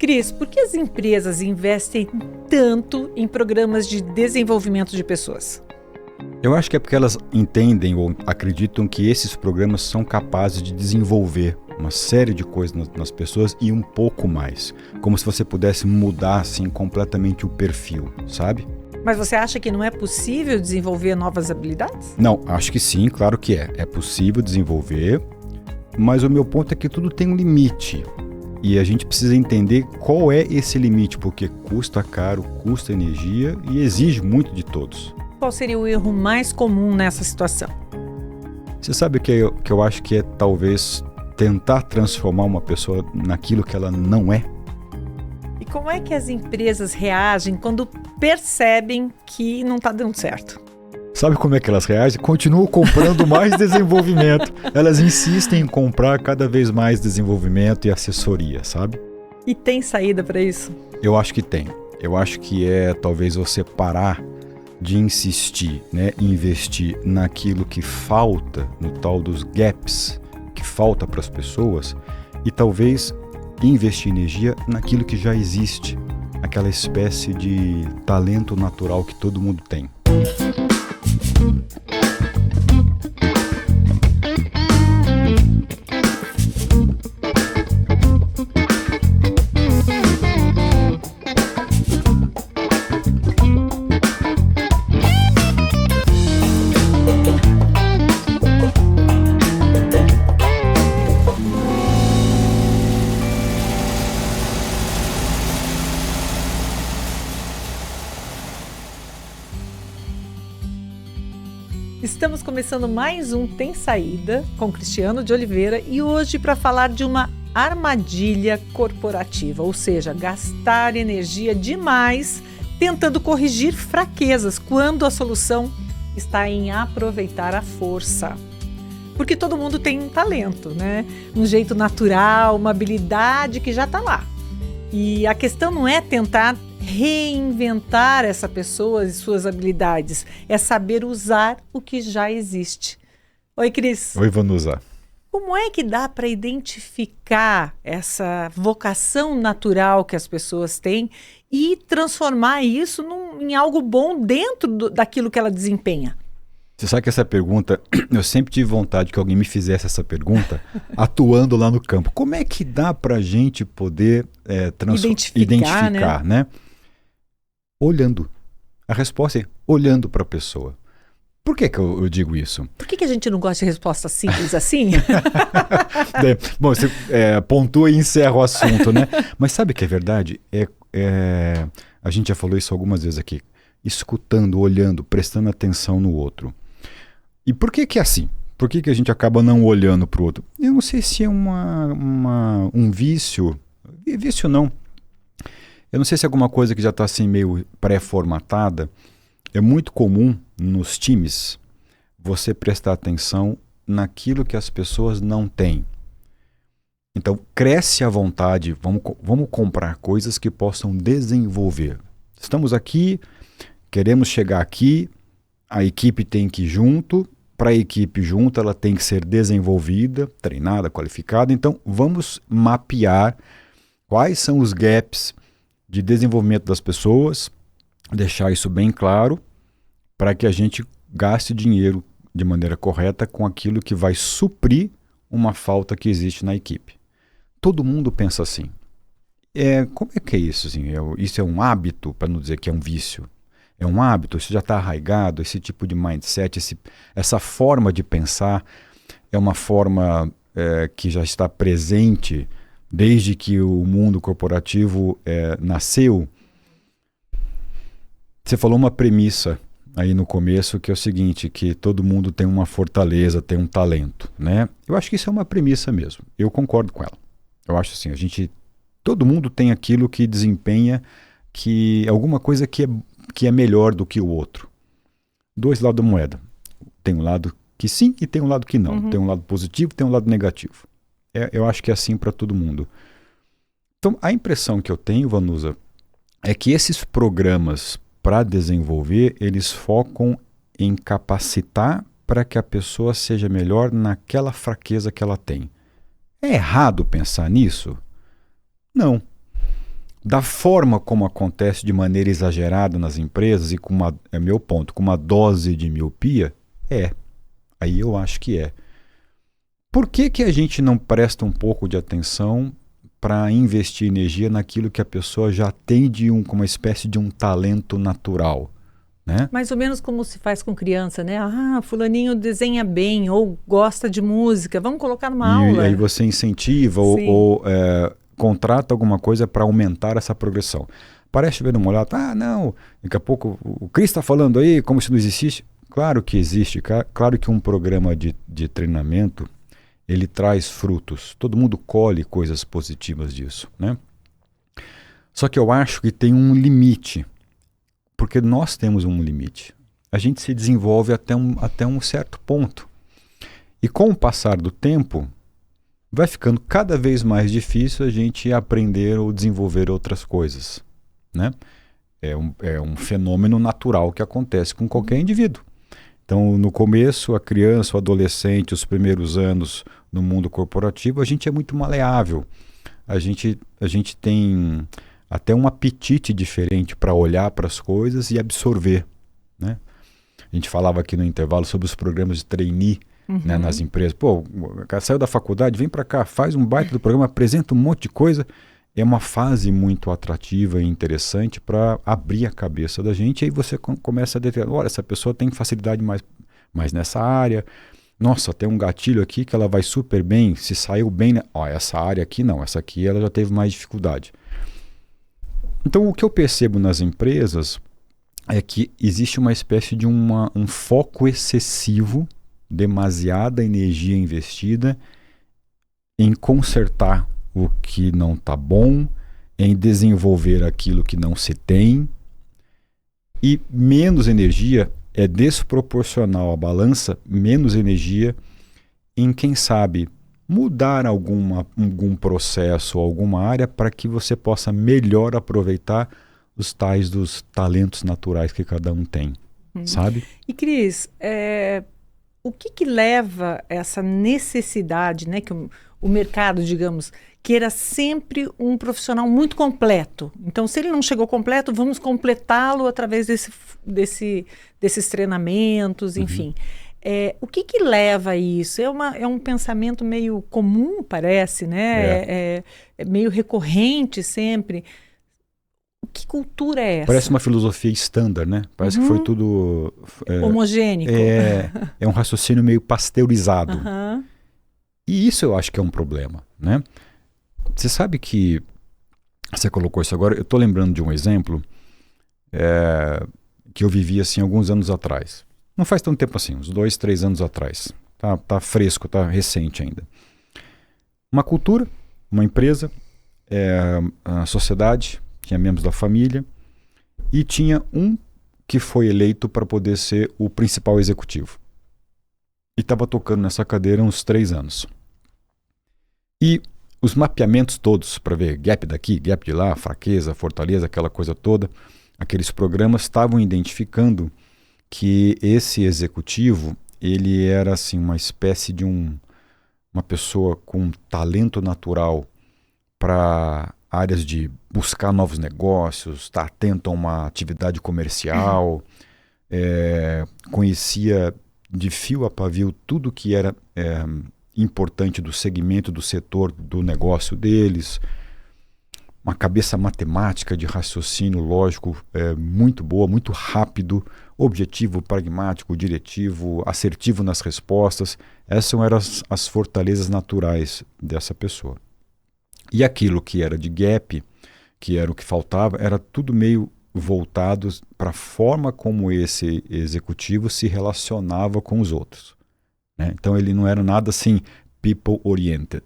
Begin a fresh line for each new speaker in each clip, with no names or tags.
Cris, por que as empresas investem tanto em programas de desenvolvimento de pessoas?
Eu acho que é porque elas entendem ou acreditam que esses programas são capazes de desenvolver uma série de coisas nas pessoas e um pouco mais. Como se você pudesse mudar assim completamente o perfil, sabe?
Mas você acha que não é possível desenvolver novas habilidades?
Não, acho que sim, claro que é. É possível desenvolver, mas o meu ponto é que tudo tem um limite. E a gente precisa entender qual é esse limite, porque custa caro, custa energia e exige muito de todos.
Qual seria o erro mais comum nessa situação?
Você sabe que eu acho que é talvez tentar transformar uma pessoa naquilo que ela não é?
E como é que as empresas reagem quando percebem que não está dando certo?
Sabe como é que elas reagem? Continuam comprando mais desenvolvimento. Elas insistem em comprar cada vez mais desenvolvimento e assessoria, sabe?
E tem saída para isso?
Eu acho que tem. Eu acho que é talvez você parar de insistir, né, investir naquilo que falta, no tal dos gaps, que falta para as pessoas, e talvez investir energia naquilo que já existe, aquela espécie de talento natural que todo mundo tem.
Estamos começando mais um Tem Saída com Cristiano de Oliveira e hoje para falar de uma armadilha corporativa, ou seja, gastar energia demais tentando corrigir fraquezas quando a solução está em aproveitar a força. Porque todo mundo tem um talento, né? Um jeito natural, uma habilidade que já está lá. E a questão não é tentar reinventar essa pessoa e suas habilidades, é saber usar o que já existe. Oi, Cris.
Oi, Vanusa.
Como é que dá para identificar essa vocação natural que as pessoas têm e transformar isso em algo bom dentro daquilo que ela desempenha?
Você sabe que essa pergunta, eu sempre tive vontade que alguém me fizesse essa pergunta atuando lá no campo. Como é que dá para a gente poder identificar, né? Olhando. A resposta é olhando para a pessoa. Por que eu digo isso?
Por que a gente não gosta de resposta simples assim?
Bom, você pontua e encerra o assunto, né? Mas sabe que é verdade? A gente já falou isso algumas vezes aqui. Escutando, olhando, prestando atenção no outro. E por que é assim? Por que a gente acaba não olhando para o outro? Eu não sei se é um vício. Vício não. Eu não sei se é alguma coisa que já está assim meio pré-formatada. É muito comum nos times você prestar atenção naquilo que as pessoas não têm. Então, cresce à vontade, vamos comprar coisas que possam desenvolver. Estamos aqui, queremos chegar aqui, a equipe tem que ir junto, para a equipe junto ela tem que ser desenvolvida, treinada, qualificada. Então, vamos mapear quais são os gaps de desenvolvimento das pessoas, deixar isso bem claro, para que a gente gaste dinheiro de maneira correta com aquilo que vai suprir uma falta que existe na equipe. Todo mundo pensa assim. Como é que é isso? Assim? Isso é um hábito, para não dizer que é um vício. É um hábito, isso já está arraigado, esse tipo de mindset, essa forma de pensar é uma forma que já está presente desde que o mundo corporativo nasceu. Você falou uma premissa aí no começo que é o seguinte, que todo mundo tem uma fortaleza, tem um talento, né? Eu acho que isso é uma premissa mesmo, eu concordo com ela. Eu acho assim, todo mundo tem aquilo que desempenha, que alguma coisa que é melhor do que o outro. Dois lados da moeda. Tem um lado que sim e tem um lado que não. Tem um lado positivo e tem um lado negativo. Eu acho que é assim para todo mundo. Então, a impressão que eu tenho, Vanusa, é que esses programas para desenvolver, eles focam em capacitar para que a pessoa seja melhor naquela fraqueza que ela tem. É errado pensar nisso? Não. Da forma como acontece de maneira exagerada nas empresas e com uma, é meu ponto, com uma dose de miopia, aí eu acho que é. Por que que a gente não presta um pouco de atenção para investir energia naquilo que a pessoa já tem com uma espécie de um talento natural, né?
Mais ou menos como se faz com criança, né? Ah, fulaninho desenha bem ou gosta de música, vamos colocar numa
E
aula.
aí você incentiva ou contrata alguma coisa para aumentar essa progressão. Parece ver uma olhada, não, daqui a pouco o Cris está falando aí como se não existisse. Claro que existe, claro que um programa de treinamento, ele traz frutos. Todo mundo colhe coisas positivas disso, né? Só que eu acho que tem um limite, porque nós temos um limite. A gente se desenvolve até um certo ponto. E com o passar do tempo, vai ficando cada vez mais difícil a gente aprender ou desenvolver outras coisas, né? É um fenômeno natural que acontece com qualquer indivíduo. Então, no começo, a criança, o adolescente, os primeiros anos no mundo corporativo, a gente é muito maleável. A gente tem até um apetite diferente para olhar para as coisas e absorver, né? A gente falava aqui no intervalo sobre os programas de trainee, né, nas empresas. Pô, o cara saiu da faculdade, vem para cá, faz um baita do programa, apresenta um monte de coisa. É uma fase muito atrativa e interessante para abrir a cabeça da gente. E aí você começa a determinar, olha, essa pessoa tem facilidade mais nessa área. Nossa, tem um gatilho aqui que ela vai super bem, se saiu bem, né? Ó, essa área aqui não, essa aqui ela já teve mais dificuldade. Então o que eu percebo nas empresas é que existe uma espécie de um foco excessivo, demasiada energia investida em consertar o que não está bom, em desenvolver aquilo que não se tem, e menos energia é desproporcional à balança, menos energia em, quem sabe, mudar algum processo ou alguma área para que você possa melhor aproveitar os tais dos talentos naturais que cada um tem, sabe?
E Cris, o que leva essa necessidade, né, que o mercado, digamos, queira sempre um profissional muito completo? Então, se ele não chegou completo, vamos completá-lo através desses treinamentos, enfim. O que leva a isso? É um pensamento meio comum, parece, né? É meio recorrente sempre. Que cultura é essa?
Parece uma filosofia estándar, né? Parece que foi tudo...
homogênico.
É um raciocínio meio pasteurizado. E isso eu acho que é um problema, né? Você sabe que... Você colocou isso agora. Eu estou lembrando de um exemplo que eu vivi assim alguns anos atrás. Não faz tanto tempo assim, uns 2, 3 anos atrás. Tá fresco, tá recente ainda. Uma cultura, uma empresa, a sociedade... Tinha membros da família e tinha um que foi eleito para poder ser o principal executivo. E estava tocando nessa cadeira há uns 3 anos. E os mapeamentos todos, para ver gap daqui, gap de lá, fraqueza, fortaleza, aquela coisa toda, aqueles programas estavam identificando que esse executivo, ele era assim, uma espécie de uma pessoa com talento natural para áreas de buscar novos negócios, estar atento a uma atividade comercial, conhecia de fio a pavio tudo que era importante do segmento, do setor, do negócio deles, uma cabeça matemática de raciocínio lógico muito boa, muito rápido, objetivo, pragmático, diretivo, assertivo nas respostas. Essas eram as fortalezas naturais dessa pessoa. E aquilo que era de gap, que era o que faltava, era tudo meio voltado para a forma como esse executivo se relacionava com os outros, né? Então ele não era nada assim people-oriented.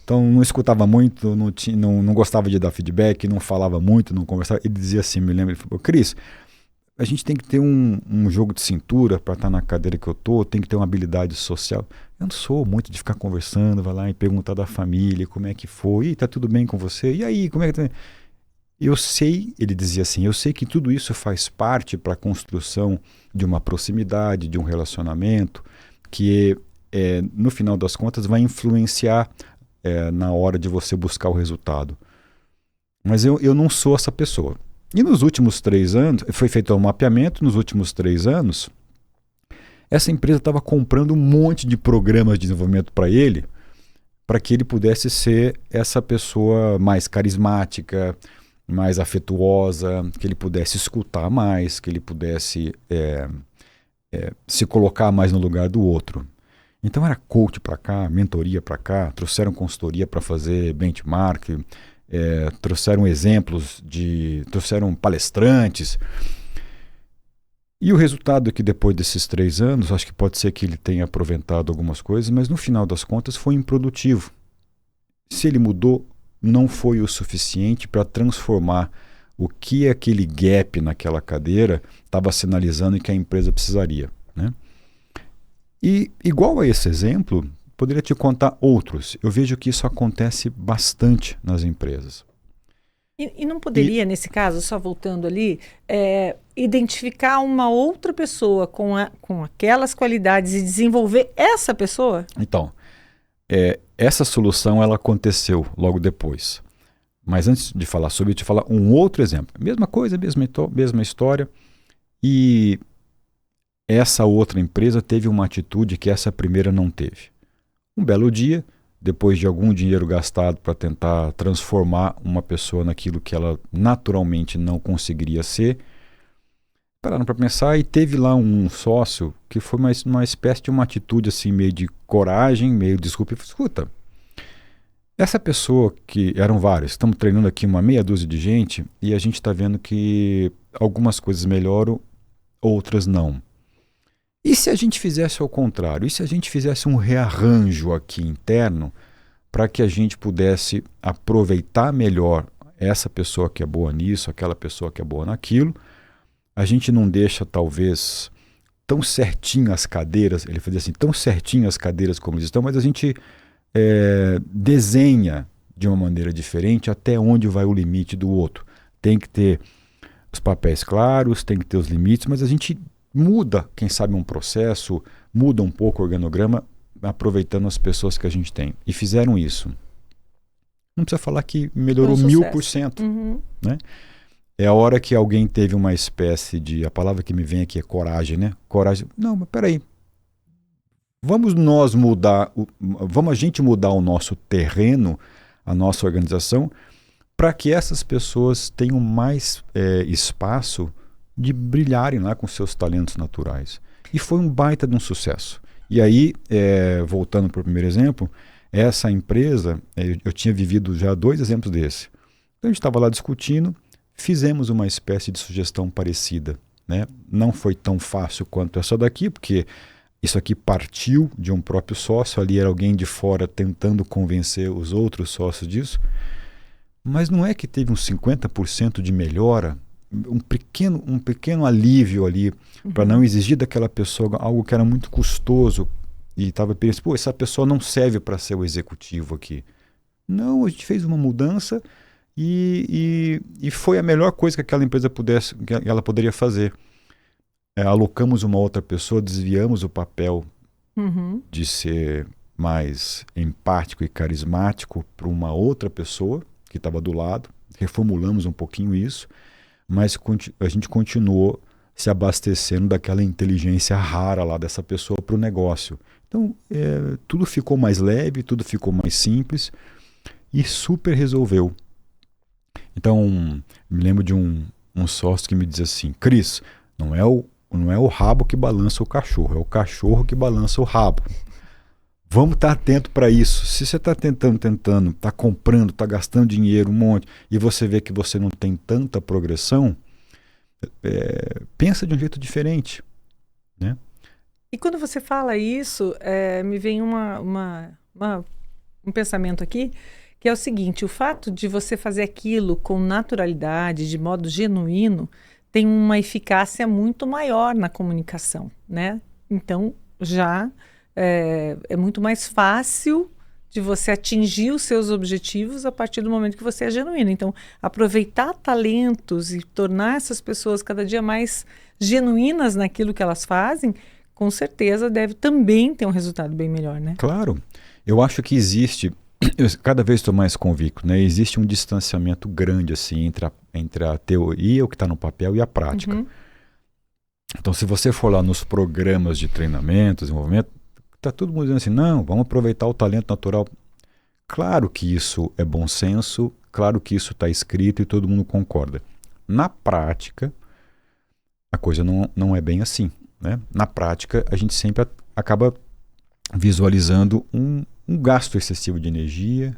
Então não escutava muito, não gostava de dar feedback, não falava muito, não conversava. Ele dizia assim, me lembro, ele falou, Cris, a gente tem que ter um jogo de cintura para estar na cadeira que eu tô, tem que ter uma habilidade social. Eu não sou muito de ficar conversando, vai lá e perguntar da família, como é que foi, tá tudo bem com você? E aí, como é que tá? Eu sei, ele dizia assim, eu sei que tudo isso faz parte para a construção de uma proximidade, de um relacionamento, que no final das contas vai influenciar na hora de você buscar o resultado. Mas eu não sou essa pessoa. E nos últimos 3 anos, foi feito um mapeamento, nos últimos 3 anos, essa empresa estava comprando um monte de programas de desenvolvimento para que ele pudesse ser essa pessoa mais carismática, mais afetuosa, que ele pudesse escutar mais, que ele pudesse se colocar mais no lugar do outro. Então era coach para cá, mentoria para cá, trouxeram consultoria para fazer benchmark, trouxeram exemplos, trouxeram palestrantes. E o resultado é que depois desses 3 anos, acho que pode ser que ele tenha aproveitado algumas coisas, mas no final das contas foi improdutivo. Se ele mudou, não foi o suficiente para transformar o que aquele gap naquela cadeira estava sinalizando e que a empresa precisaria, né? E igual a esse exemplo, poderia te contar outros. Eu vejo que isso acontece bastante nas empresas.
E não poderia, nesse caso, só voltando ali, identificar uma outra pessoa com aquelas qualidades e desenvolver essa pessoa?
Então, essa solução ela aconteceu logo depois. Mas antes de falar sobre isso, eu te falar um outro exemplo. Mesma coisa, mesma história. E essa outra empresa teve uma atitude que essa primeira não teve. Um belo dia, depois de algum dinheiro gastado para tentar transformar uma pessoa naquilo que ela naturalmente não conseguiria ser, pararam para pensar e teve lá um sócio que foi uma espécie de uma atitude assim, meio de coragem, meio de desculpa. Escuta, essa pessoa que eram vários, estamos treinando aqui uma meia dúzia de gente e a gente está vendo que algumas coisas melhoram, outras não. E se a gente fizesse ao contrário? E se a gente fizesse um rearranjo aqui interno para que a gente pudesse aproveitar melhor essa pessoa que é boa nisso, aquela pessoa que é boa naquilo? A gente não deixa talvez tão certinho as cadeiras, ele fazia assim, tão certinho as cadeiras como eles estão, mas a gente desenha de uma maneira diferente até onde vai o limite do outro. Tem que ter os papéis claros, tem que ter os limites, mas a gente muda, quem sabe, um processo, muda um pouco o organograma, aproveitando as pessoas que a gente tem. E fizeram isso. Não precisa falar que melhorou 1000%.
Uhum.
Né? É a hora que alguém teve uma espécie de... A palavra que me vem aqui é coragem, né? Coragem. Não, mas peraí. Vamos a gente mudar o nosso terreno, a nossa organização, para que essas pessoas tenham mais espaço de brilharem lá com seus talentos naturais. E foi um baita de um sucesso. E aí, voltando para o primeiro exemplo, essa empresa, eu tinha vivido já 2 exemplos desse. Então a gente estava lá discutindo, fizemos uma espécie de sugestão parecida, né? Não foi tão fácil quanto essa daqui, porque isso aqui partiu de um próprio sócio, ali era alguém de fora tentando convencer os outros sócios disso. Mas não é que teve uns 50% de melhora, um pequeno alívio ali, para não exigir daquela pessoa algo que era muito custoso e estava pensando, pô, essa pessoa não serve para ser o executivo aqui. Não, a gente fez uma mudança e foi a melhor coisa que aquela empresa ela poderia fazer. Alocamos uma outra pessoa, desviamos o papel de ser mais empático e carismático para uma outra pessoa que estava do lado, reformulamos um pouquinho isso, mas a gente continuou se abastecendo daquela inteligência rara lá dessa pessoa para o negócio. Então, tudo ficou mais leve, tudo ficou mais simples e super resolveu. Então, me lembro de um sócio que me diz assim, Cris, não é o rabo que balança o cachorro, é o cachorro que balança o rabo. Vamos estar atento para isso. Se você está tentando, está comprando, está gastando dinheiro um monte e você vê que você não tem tanta progressão, pensa de um jeito diferente, né?
E quando você fala isso, me vem um pensamento aqui, que é o seguinte, o fato de você fazer aquilo com naturalidade, de modo genuíno, tem uma eficácia muito maior na comunicação, né? Então, já é muito mais fácil de você atingir os seus objetivos a partir do momento que você é genuíno. Então, aproveitar talentos e tornar essas pessoas cada dia mais genuínas naquilo que elas fazem, com certeza deve também ter um resultado bem melhor, né?
Claro. Eu acho que existe eu cada vez estou mais convicto, né? Existe um distanciamento grande assim entre a teoria, o que está no papel, e a prática.
Uhum.
Então, se você for lá nos programas de treinamento, desenvolvimento, está todo mundo dizendo assim, não, vamos aproveitar o talento natural. Claro que isso é bom senso, claro que isso está escrito e todo mundo concorda. Na prática, a coisa não é bem assim, né? Na prática, a gente sempre acaba visualizando um gasto excessivo de energia,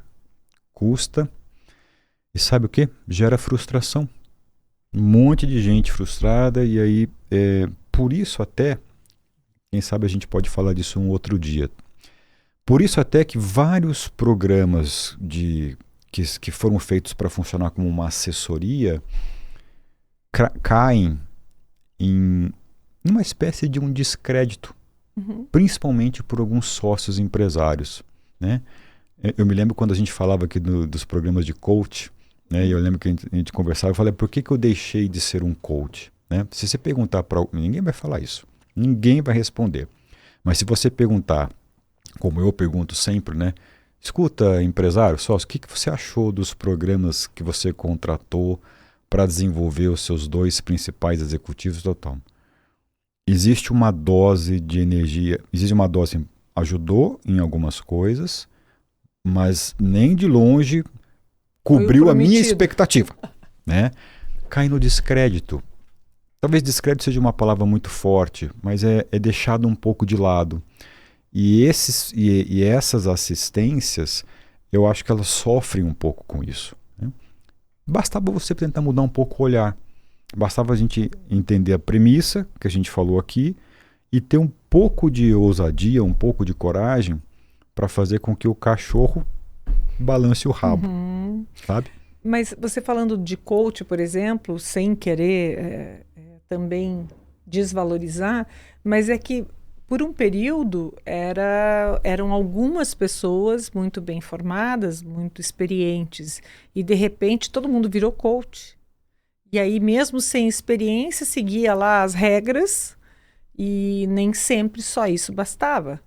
custa, e sabe o quê? Gera frustração. Um monte de gente frustrada, e aí, por isso até, quem sabe a gente pode falar disso um outro dia, por isso até que vários programas que foram feitos para funcionar como uma assessoria caem em uma espécie de um descrédito, principalmente por alguns sócios empresários, né? Eu me lembro quando a gente falava aqui dos programas de coach, né? E eu lembro que a gente conversava, eu falei, por que eu deixei de ser um coach? Né? Se você perguntar para alguém, ninguém vai falar isso, ninguém vai responder. Mas se você perguntar, como eu pergunto sempre, né? Escuta, empresário, sócio, o que você achou dos programas que você contratou para desenvolver os seus 2 principais executivos total? Existe uma dose de energia, existe uma dose, ajudou em algumas coisas, mas nem de longe cobriu a minha expectativa, né? Cai no descrédito. Talvez descrédito seja uma palavra muito forte, mas é deixado um pouco de lado. E essas assistências, eu acho que elas sofrem um pouco com isso, né? Bastava você tentar mudar um pouco o olhar. Bastava a gente entender a premissa que a gente falou aqui e ter um pouco de ousadia, um pouco de coragem para fazer com que o cachorro balance o rabo, sabe?
Mas você falando de coach, por exemplo, sem querer também desvalorizar, mas é que por um período eram algumas pessoas muito bem formadas, muito experientes, e de repente todo mundo virou coach. E aí, mesmo sem experiência, seguia lá as regras e nem sempre só isso bastava.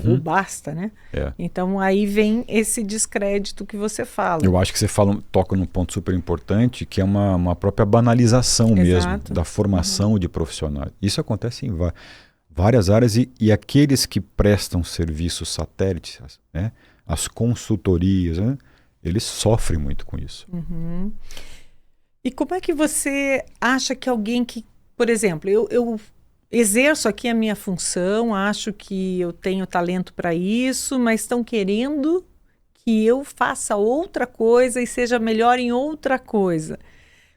Ou basta, né? Então, aí vem esse descrédito que você fala.
Eu acho que você toca num ponto super importante, que é uma própria banalização mesmo da formação de profissionais. Isso acontece em várias áreas e aqueles que prestam serviços satélites, né? As consultorias, né? Eles sofrem muito com isso.
E como é que você acha que alguém que, por exemplo, eu exerço aqui a minha função, acho que eu tenho talento para isso, mas estão querendo que eu faça outra coisa e seja melhor em outra coisa.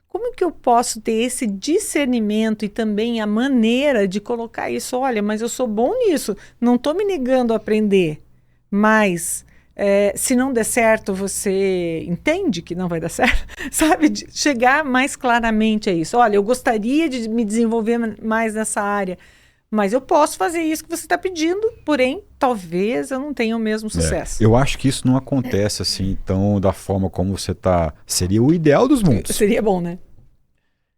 Como que eu posso ter esse discernimento e também a maneira de colocar isso? Olha, mas eu sou bom nisso, não estou me negando a aprender, mas se não der certo, você entende que não vai dar certo? Sabe? De chegar mais claramente a isso. Olha, eu gostaria de me desenvolver mais nessa área, mas eu posso fazer isso que você está pedindo, porém, talvez eu não tenha o mesmo sucesso.
Eu acho que isso não acontece assim, então, da forma como você está. Seria o ideal dos mundos.
Seria bom, né?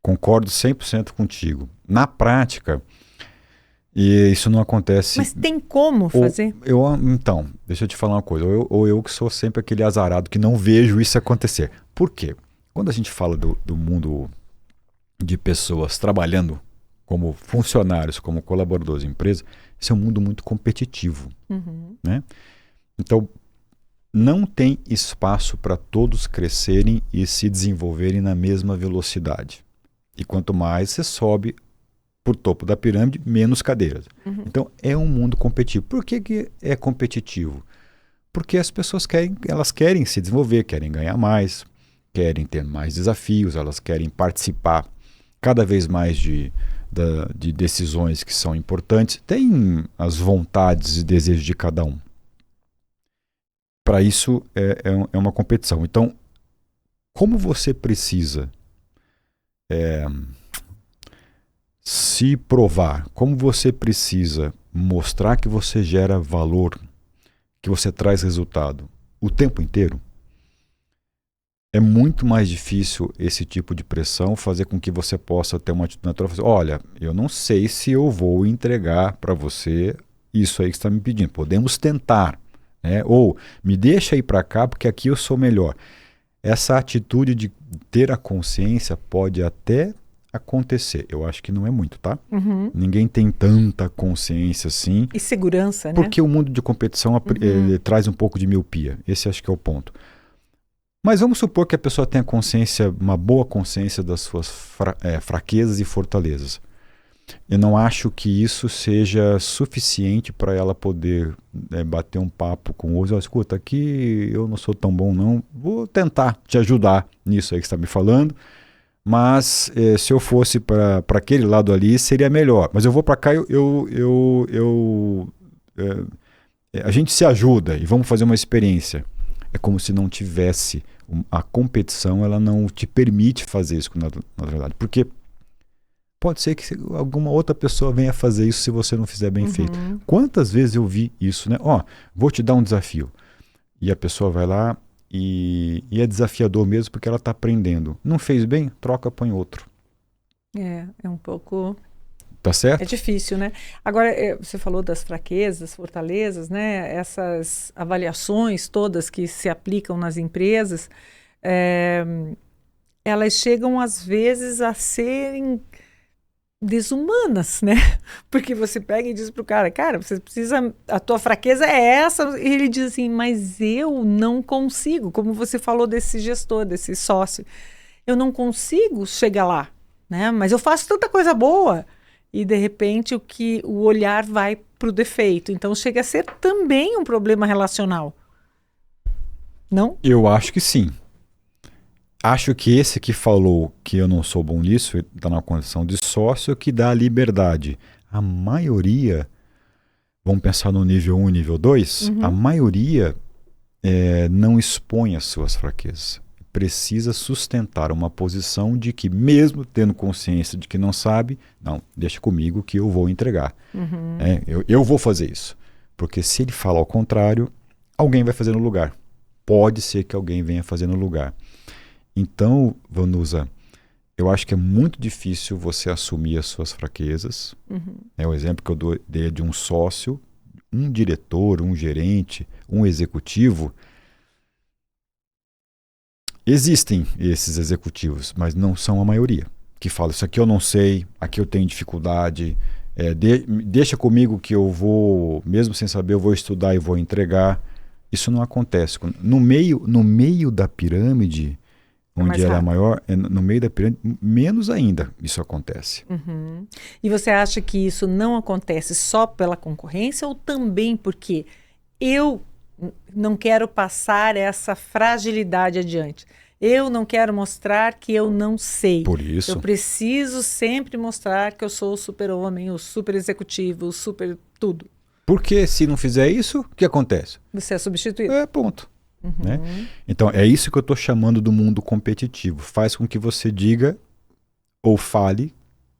Concordo 100% contigo. Na prática, e isso não acontece.
Mas tem como fazer?
Então, deixa eu te falar uma coisa. Ou eu que sou sempre aquele azarado que não vejo isso acontecer. Por quê? Quando a gente fala do mundo de pessoas trabalhando como funcionários, como colaboradores de empresa, esse é um mundo muito competitivo, né? Então, não tem espaço para todos crescerem e se desenvolverem na mesma velocidade. E quanto mais você sobe por topo da pirâmide, menos cadeiras. Então, é um mundo competitivo. Por que é competitivo? Porque as pessoas querem se desenvolver, querem ganhar mais, querem ter mais desafios, elas querem participar cada vez mais de decisões que são importantes. Tem as vontades e desejos de cada um. Para isso, é uma competição. Então, como você precisa se provar, como você precisa mostrar que você gera valor, que você traz resultado o tempo inteiro, é muito mais difícil esse tipo de pressão fazer com que você possa ter uma atitude natural. Olha, eu não sei se eu vou entregar para você isso aí que você está me pedindo. Podemos tentar, Ou me deixa ir para cá porque aqui eu sou melhor. Essa atitude de ter a consciência pode até acontecer. Eu acho que não é muito, tá?
Uhum.
Ninguém tem tanta consciência assim.
E segurança, né?
Porque o mundo de competição ele traz um pouco de miopia. Esse acho que é o ponto. Mas vamos supor que a pessoa tenha consciência, uma boa consciência das suas fraquezas e fortalezas. Eu não acho que isso seja suficiente para ela poder bater um papo com outros. Escuta, aqui eu não sou tão bom não, vou tentar te ajudar nisso aí que você está me falando, mas se eu fosse para aquele lado ali seria melhor. Mas eu vou para cá, a gente se ajuda e vamos fazer uma experiência. É como se não tivesse, a competição ela não te permite fazer isso na verdade, porque pode ser que alguma outra pessoa venha fazer isso se você não fizer bem feito. Quantas vezes eu vi isso, né? Vou te dar um desafio. E a pessoa vai lá e é desafiador mesmo porque ela está aprendendo. Não fez bem? Troca, põe outro.
É um pouco...
Tá certo?
É difícil, né? Agora, você falou das fraquezas, fortalezas, né? Essas avaliações todas que se aplicam nas empresas, elas chegam às vezes a serem desumanas, né? Porque você pega e diz pro cara, você precisa, a tua fraqueza é essa, e ele diz assim, mas eu não consigo, como você falou desse gestor, desse sócio, eu não consigo chegar lá, né? Mas eu faço tanta coisa boa, e de repente o olhar vai pro defeito, então chega a ser também um problema relacional, não?
Eu acho que sim. Acho que esse que falou que eu não sou bom nisso, está na condição de sócio, que dá a liberdade. A maioria, vamos pensar no nível 1 e nível 2, a maioria não expõe as suas fraquezas. Precisa sustentar uma posição de que, mesmo tendo consciência de que não sabe, não, deixa comigo que eu vou entregar. Eu vou fazer isso. Porque se ele fala ao contrário, alguém vai fazer no lugar. Pode ser que alguém venha fazer no lugar. Então, Vanusa, eu acho que é muito difícil você assumir as suas fraquezas. O exemplo que eu dei de um sócio, um diretor, um gerente, um executivo. Existem esses executivos, mas não são a maioria. Que falam, isso aqui eu não sei, aqui eu tenho dificuldade, deixa comigo que eu vou, mesmo sem saber, eu vou estudar e vou entregar. Isso não acontece. No meio da pirâmide... onde ela é maior, no meio da pirâmide, menos ainda isso acontece.
E você acha que isso não acontece só pela concorrência ou também porque eu não quero passar essa fragilidade adiante? Eu não quero mostrar que eu não sei.
Por isso.
Eu preciso sempre mostrar que eu sou o super-homem, o super-executivo, o super tudo.
Porque se não fizer isso, o que acontece?
Você é substituído.
Ponto. Né? Então, é isso que eu estou chamando do mundo competitivo. Faz com que você diga ou fale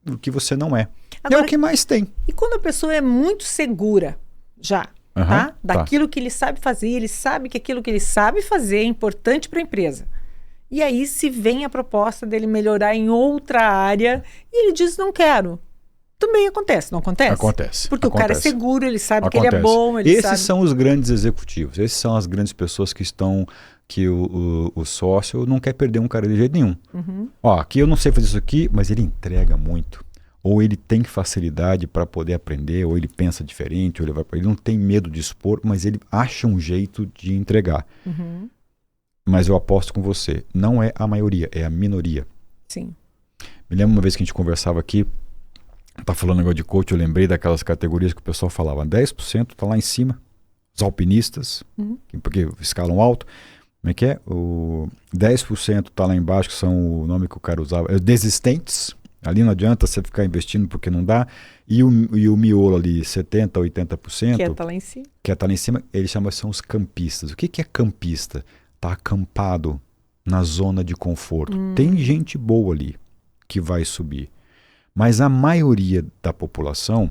o que você não é. Agora, é o que mais tem.
E quando a pessoa é muito segura, já, tá? Daquilo que ele sabe fazer, ele sabe que aquilo que ele sabe fazer é importante para a empresa. E aí se vem a proposta dele melhorar em outra área e ele diz, não quero. Também acontece, não acontece?
Acontece.
Porque o cara é seguro, ele sabe que ele é bom.
Esses são os grandes executivos, esses são as grandes pessoas que estão, que o sócio não quer perder um cara de jeito nenhum. Aqui eu não sei fazer isso aqui, mas ele entrega muito. Ou ele tem facilidade para poder aprender, ou ele pensa diferente, ou ele não tem medo de expor, mas ele acha um jeito de entregar. Mas eu aposto com você, não é a maioria, é a minoria.
Sim.
Me lembro uma vez que a gente conversava aqui, tá falando negócio de coach, eu lembrei daquelas categorias que o pessoal falava, 10% tá lá em cima, os alpinistas, porque escalam alto, como é que é? O 10% tá lá embaixo, que são o nome que o cara usava, desistentes, ali não adianta você ficar investindo porque não dá, e o miolo ali, 70%, 80%,
que tá lá em cima.
Que tá lá em cima, eles chamam, são os campistas. O que é campista? Tá acampado na zona de conforto. Tem gente boa ali que vai subir. Mas a maioria da população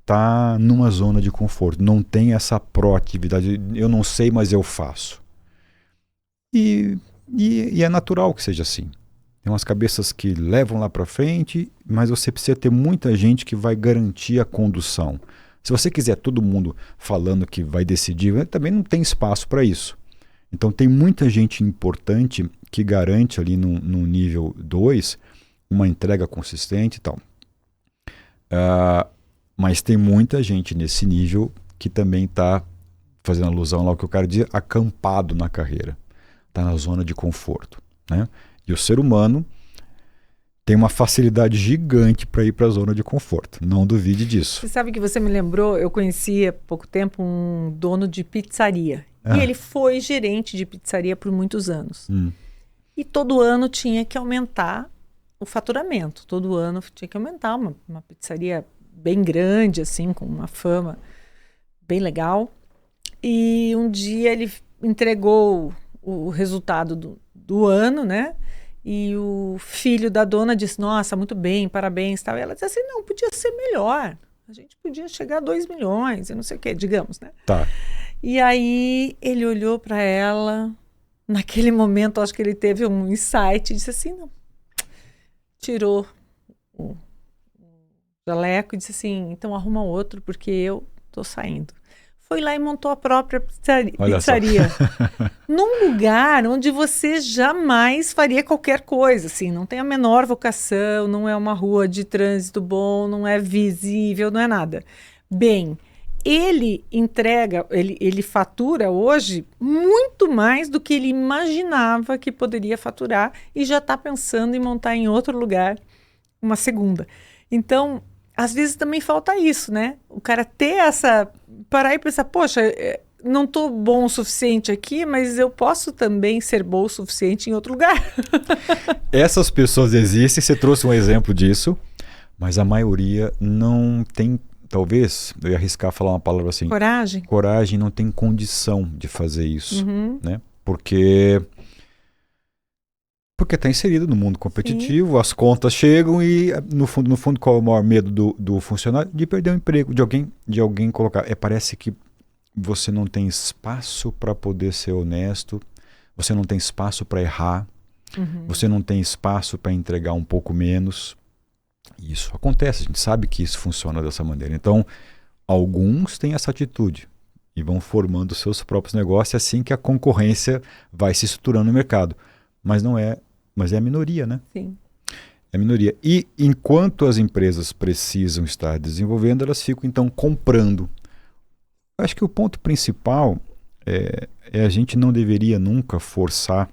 está numa zona de conforto. Não tem essa proatividade. Eu não sei, mas eu faço. E é natural que seja assim. Tem umas cabeças que levam lá para frente, mas você precisa ter muita gente que vai garantir a condução. Se você quiser todo mundo falando que vai decidir, também não tem espaço para isso. Então tem muita gente importante que garante ali no nível 2 uma entrega consistente e tal. Mas tem muita gente nesse nível que também está fazendo alusão lá ao que o cara diz, acampado na carreira. Está na zona de conforto, né? E o ser humano tem uma facilidade gigante para ir para a zona de conforto. Não duvide disso.
Você sabe que você me lembrou, eu conheci há pouco tempo um dono de pizzaria. E ele foi gerente de pizzaria por muitos anos. E todo ano tinha que aumentar o faturamento. Todo ano tinha que aumentar uma pizzaria bem grande, assim, com uma fama bem legal. E um dia ele entregou o resultado do ano, né? E o filho da dona disse, nossa, muito bem, parabéns. Tal. E ela disse assim, não, podia ser melhor. A gente podia chegar a 2 milhões e não sei o quê, digamos, né?
Tá.
E aí ele olhou para ela, naquele momento acho que ele teve um insight e disse assim, não. Tirou o jaleco e disse assim, então arruma outro porque eu tô saindo. Foi lá e montou a própria pizzaria. Num lugar onde você jamais faria qualquer coisa, assim, não tem a menor vocação, não é uma rua de trânsito bom, não é visível, não é nada. Bem, ele entrega, ele fatura hoje muito mais do que ele imaginava que poderia faturar e já está pensando em montar em outro lugar uma segunda. Então, às vezes também falta isso, né? O cara ter parar e pensar, poxa, não estou bom o suficiente aqui, mas eu posso também ser bom o suficiente em outro lugar.
Essas pessoas existem, você trouxe um exemplo disso, mas a maioria não tem, talvez, eu ia arriscar falar uma palavra assim.
Coragem?
Coragem, não tem condição de fazer isso, né? Porque está inserido no mundo competitivo, sim. As contas chegam e, no fundo, qual é o maior medo do funcionário? De perder o emprego, de alguém colocar. Parece que você não tem espaço para poder ser honesto, você não tem espaço para errar, você não tem espaço para entregar um pouco menos. Isso acontece, a gente sabe que isso funciona dessa maneira. Então, alguns têm essa atitude e vão formando seus próprios negócios assim que a concorrência vai se estruturando no mercado. Mas é a minoria, né?
Sim.
É a minoria. E enquanto as empresas precisam estar desenvolvendo, elas ficam então comprando. Eu acho que o ponto principal é a gente não deveria nunca forçar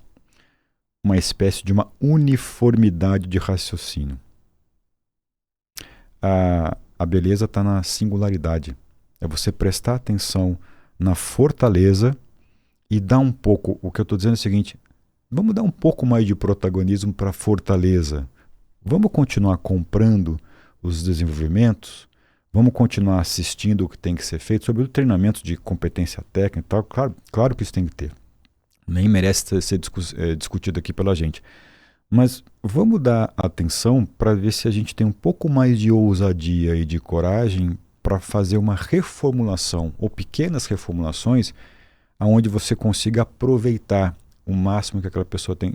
uma espécie de uma uniformidade de raciocínio. A beleza está na singularidade. É você prestar atenção na fortaleza e dar um pouco. O que eu estou dizendo é o seguinte: vamos dar um pouco mais de protagonismo para a fortaleza. Vamos continuar comprando os desenvolvimentos. Vamos continuar assistindo o que tem que ser feito, sobre o treinamento de competência técnica e tal. Claro que isso tem que ter. Nem merece ser discutido aqui pela gente. Mas vamos dar atenção para ver se a gente tem um pouco mais de ousadia e de coragem para fazer uma reformulação ou pequenas reformulações onde você consiga aproveitar o máximo que aquela pessoa tem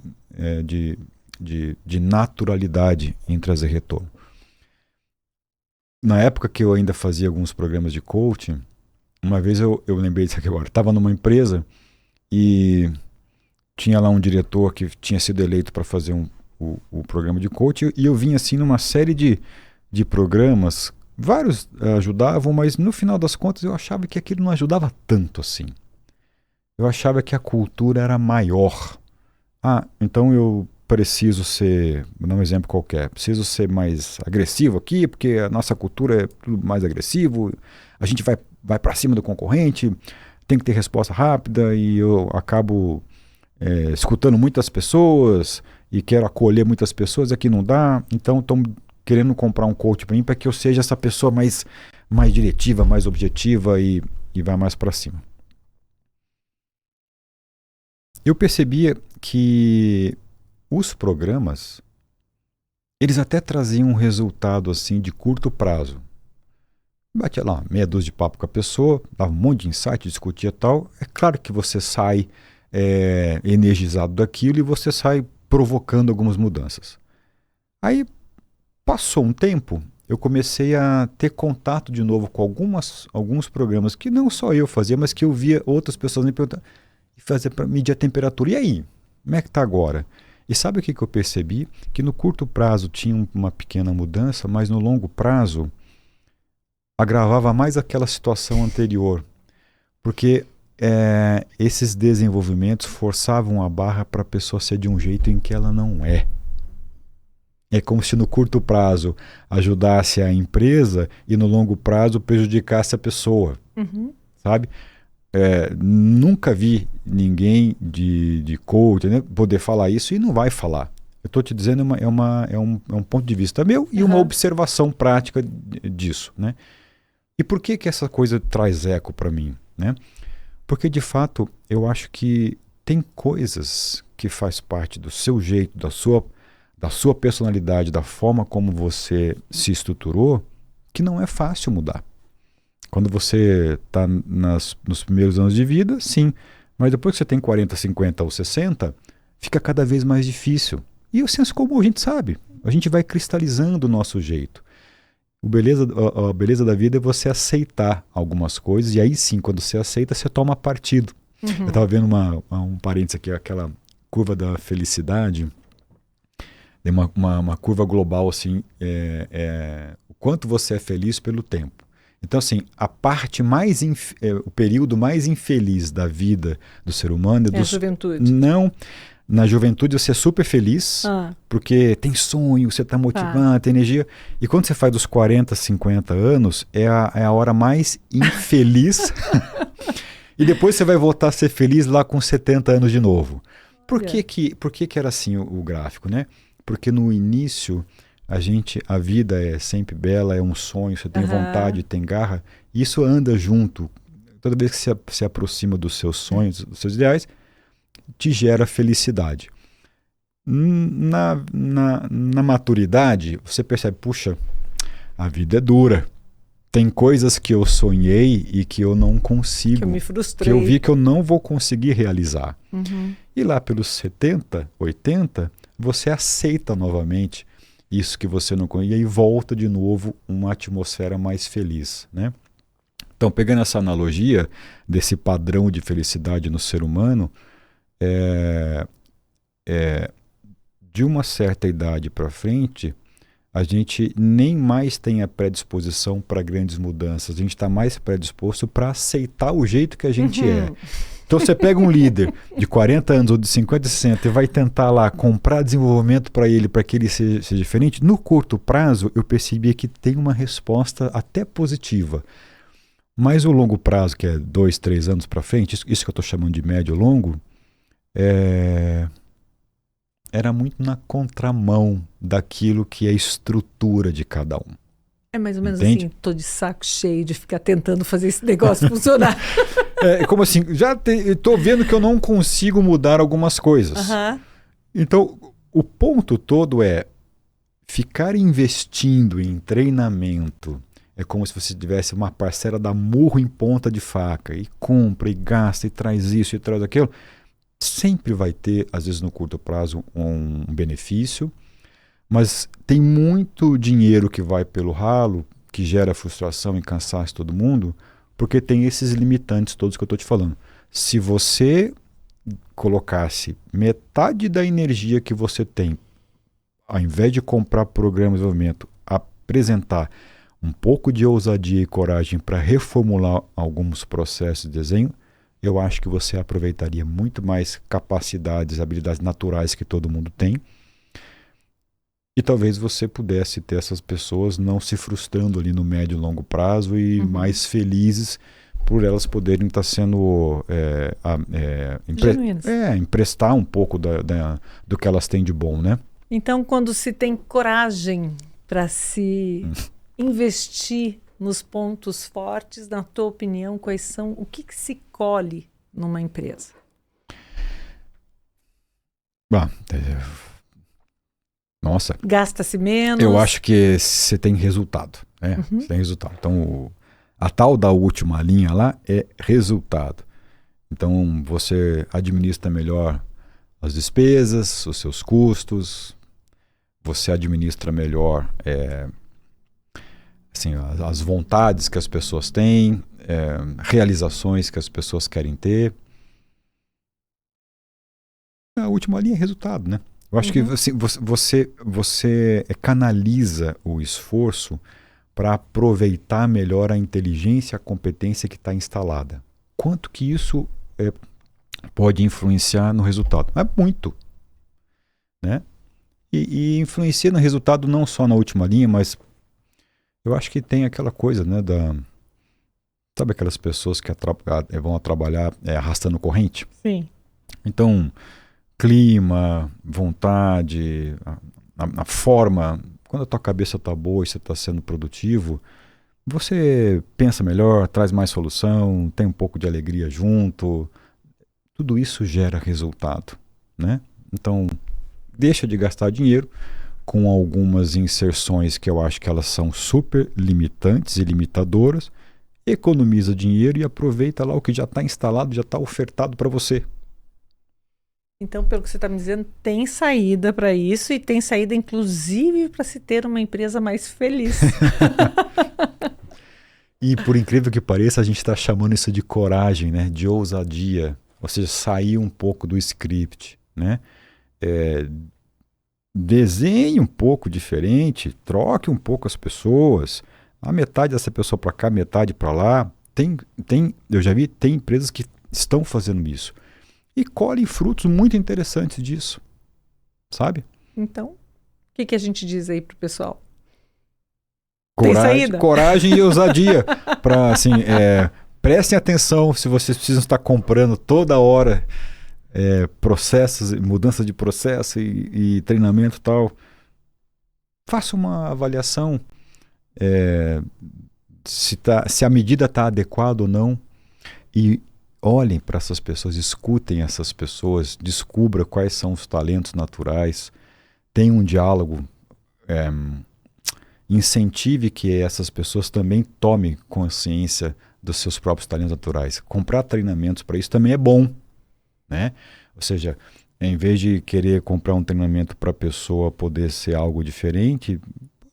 de naturalidade em trazer retorno. Na época que eu ainda fazia alguns programas de coaching, uma vez eu lembrei disso aqui agora. Estava numa empresa e tinha lá um diretor que tinha sido eleito para fazer o programa de coaching, e eu vinha assim numa série de programas, vários ajudavam, mas no final das contas eu achava que aquilo não ajudava tanto assim. Eu achava que a cultura era maior. Então eu preciso ser, vou dar um exemplo qualquer, preciso ser mais agressivo aqui, porque a nossa cultura é tudo mais agressivo, a gente vai para cima do concorrente, tem que ter resposta rápida, e eu acabo escutando muitas pessoas e quero acolher muitas pessoas, aqui não dá, então estão querendo comprar um coach para mim para que eu seja essa pessoa mais diretiva, mais objetiva e vai mais para cima. Eu percebia que os programas, eles até traziam um resultado assim de curto prazo. Batia lá meia dúzia de papo com a pessoa, dava um monte de insight, discutia tal. É claro que você sai energizado daquilo e você sai provocando algumas mudanças. Aí passou um tempo eu comecei a ter contato de novo com alguns programas que não só eu fazia, mas que eu via outras pessoas me perguntando e fazer para medir a temperatura. E aí? Como é que está agora? E sabe o que eu percebi? Que no curto prazo tinha uma pequena mudança, mas no longo prazo agravava mais aquela situação anterior. Porque esses desenvolvimentos forçavam a barra para a pessoa ser de um jeito em que ela não é. É como se no curto prazo ajudasse a empresa e no longo prazo prejudicasse a pessoa, sabe? Nunca vi ninguém de coach, né, poder falar isso e não vai falar. Eu estou te dizendo, é um ponto de vista meu e uma observação prática disso, né? E por que essa coisa traz eco para mim, né? Porque, de fato, eu acho que tem coisas que faz parte do seu jeito, da sua personalidade, da forma como você se estruturou, que não é fácil mudar. Quando você está nos primeiros anos de vida, sim. Mas depois que você tem 40, 50 ou 60, fica cada vez mais difícil. E o senso comum, a gente sabe. A gente vai cristalizando o nosso jeito. A beleza da vida é você aceitar algumas coisas. E aí sim, quando você aceita, você toma partido. Eu estava vendo um parênteses aqui, aquela curva da felicidade. Tem uma curva global, assim, o quanto você é feliz pelo tempo. Então, assim, o período mais infeliz da vida do ser humano
é a juventude.
Não, na juventude você é super feliz, porque tem sonho, você está motivado, tem energia. E quando você faz dos 40, 50 anos, é a hora mais infeliz. E depois você vai voltar a ser feliz lá com 70 anos de novo. Por que era assim o gráfico, né? Porque no início a vida é sempre bela, é um sonho, você tem vontade, tem garra. E isso anda junto. Toda vez que você se aproxima dos seus sonhos, dos seus ideais, te gera felicidade. Na maturidade, você percebe, puxa, a vida é dura. Tem coisas que eu sonhei e que eu não consigo.
Que eu me frustrei.
Que eu vi que eu não vou conseguir realizar. E lá pelos 70, 80, você aceita novamente isso que você não conhecia e volta de novo uma atmosfera mais feliz, né? Então, pegando essa analogia desse padrão de felicidade no ser humano, de uma certa idade para frente, a gente nem mais tem a predisposição para grandes mudanças. A gente está mais predisposto para aceitar o jeito que a gente é. Então você pega um líder de 40 anos ou de 50, 60 e vai tentar lá comprar desenvolvimento para que ele seja diferente. No curto prazo, eu percebi que tem uma resposta até positiva. Mas o longo prazo, que é 2, 3 anos para frente, isso que eu estou chamando de médio longo, era muito na contramão daquilo que é a estrutura de cada um.
É mais ou menos assim, tô de saco cheio de ficar tentando fazer esse negócio funcionar.
Como assim, estou vendo que eu não consigo mudar algumas coisas. Então, o ponto todo é ficar investindo em treinamento. É como se você tivesse uma parcela da murro em ponta de faca e compra, e gasta, e traz isso, e traz aquilo. Sempre vai ter, às vezes no curto prazo, um benefício, mas tem muito dinheiro que vai pelo ralo, que gera frustração e cansaço em todo mundo, porque tem esses limitantes todos que eu estou te falando. Se você colocasse metade da energia que você tem, ao invés de comprar programa de desenvolvimento, apresentar um pouco de ousadia e coragem para reformular alguns processos de desenho, eu acho que você aproveitaria muito mais capacidades, habilidades naturais que todo mundo tem. E talvez você pudesse ter essas pessoas não se frustrando ali no médio e longo prazo e mais felizes por elas poderem estar sendo emprestar um pouco do que elas têm de bom, né?
Então, quando se tem coragem para se investir nos pontos fortes, na tua opinião, quais são, o que se colhe numa empresa?
Nossa.
Gasta-se menos?
Eu acho que você tem resultado. Você tem resultado. Então, a tal da última linha lá é resultado. Então, você administra melhor as despesas, os seus custos, você administra melhor assim, as vontades que as pessoas têm, realizações que as pessoas querem ter. A última linha é resultado, né? Eu acho que você canaliza o esforço para aproveitar melhor a inteligência, a competência que está instalada. Quanto que isso pode influenciar no resultado? É muito, né? E influencia no resultado não só na última linha, mas eu acho que tem aquela coisa, né, sabe aquelas pessoas que vão trabalhar arrastando corrente?
Sim.
Então, clima, vontade, a forma, quando a tua cabeça está boa e você está sendo produtivo, você pensa melhor, traz mais solução, tem um pouco de alegria junto, tudo isso gera resultado, né? Então, deixa de gastar dinheiro com algumas inserções que eu acho que elas são super limitantes e limitadoras, economiza dinheiro e aproveita lá o que já está instalado, já está ofertado para você.
Então, pelo que você está me dizendo, tem saída para isso e tem saída, inclusive, para se ter uma empresa mais feliz.
E, por incrível que pareça, a gente está chamando isso de coragem, né? De ousadia. Ou seja, sair um pouco do script, né? Desenhe um pouco diferente, troque um pouco as pessoas. A metade dessa pessoa para cá, metade para lá. Eu já vi, tem empresas que estão fazendo isso. E colhem frutos muito interessantes disso, sabe?
Então, o que a gente diz aí pro pessoal?
Coragem e ousadia. Para, assim, prestem atenção se vocês precisam estar comprando toda hora processos, mudança de processo e treinamento e tal. Faça uma avaliação se a medida está adequada ou não e olhem para essas pessoas, escutem essas pessoas, descubra quais são os talentos naturais, tenha um diálogo, incentive que essas pessoas também tomem consciência dos seus próprios talentos naturais. Comprar treinamentos para isso também é bom, né? Ou seja, em vez de querer comprar um treinamento para a pessoa poder ser algo diferente,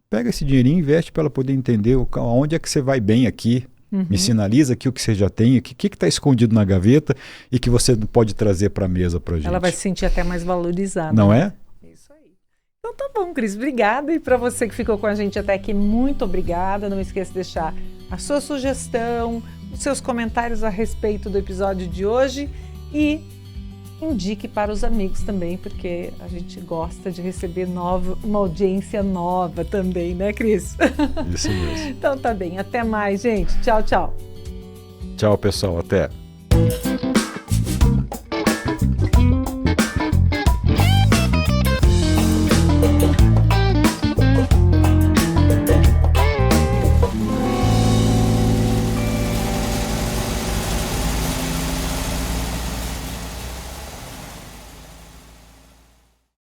pega esse dinheirinho e investe para ela poder entender onde é que você vai bem aqui. Me sinaliza aqui o que você já tem, o que está escondido na gaveta e que você pode trazer para a mesa para a gente.
Ela vai se sentir até mais valorizada.
Não
é?
Isso
aí. Então tá bom, Cris. Obrigada. E para você que ficou com a gente até aqui, muito obrigada. Não esqueça de deixar a sua sugestão, os seus comentários a respeito do episódio de hoje e indique para os amigos também, porque a gente gosta de receber uma audiência nova também, né, Cris?
Isso mesmo.
Então tá bem, até mais, gente. Tchau, tchau.
Tchau, pessoal, até.